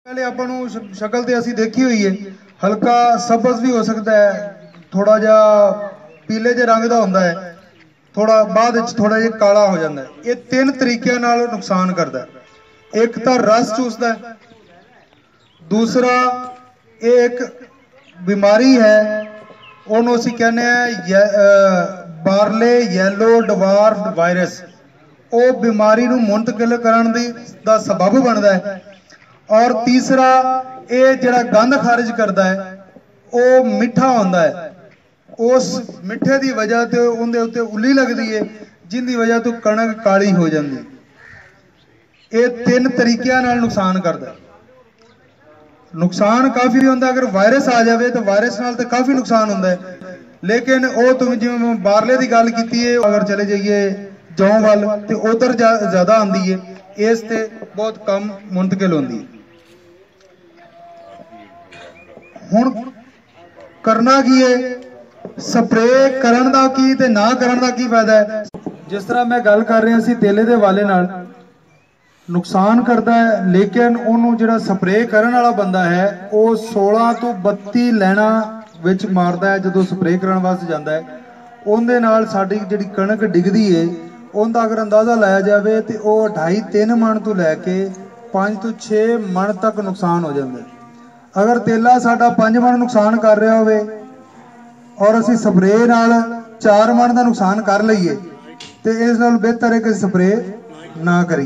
पहले अपन शक्ल तो असी देखी हुई है, हल्का सबज भी हो सकता है, थोड़ा जा पीले जे रंग का होंदा है, थोड़ा बाद थोड़ा जिहा काला हो जाता है। ये तीन तरीकों नाल नुकसान करता है। एक तो रस चूसदा है, दूसरा ये एक बीमारी है, उन्होंने असी कहने बारले येलो डवार्फ वायरस, वो बीमारी नूं मुंतकिल करने दा सबब बनता है। और तीसरा ये जिहड़ा गंद खारिज करता है वो मिठा होंदा है, उस मिठे की वजह से उनके उत्ते उली लगती है, जिंदी वजह तो कणक काली हो जाती। ये तीन तरीकों नाल नुकसान करता है। नुकसान काफ़ी होंदा, अगर वायरस आ जाए तो वायरस नाल तो काफ़ी नुकसान होंदा है, लेकिन वो तुम जिवें बारले की गल की है, अगर चले जाइए जौ वाल तो उधर ज़्यादा आती है, इस ते बहुत कम मुंतकिल होंदी है। हुण करना की है, स्प्रे करन दा की ते ना करन दा की फायदा है। जिस तरह मैं गल कर रहा सी तेले दे वाले नाल नुकसान करता है, लेकिन उन्होंने जिहड़ा स्प्रे करन वाला बंदा है वो 16 तो 32 लैना विच मारदा है। जदों स्प्रे करन वास्ते जांदा है, उहदे नाल साडी जिहड़ी कणक डिगदी है उहदा अगर अंदाज़ा लाया जाए तो वह 2.5-3 मन तो लैके 5 तो 6 मन तक नुकसान हो जाता है। अगर तेला साडा 5 मन नुकसान कर रहा होवे और असी स्प्रे नाल 4 मन का नुकसान कर लईए तो इस नाल बेहतर है कि स्प्रे ना करिए।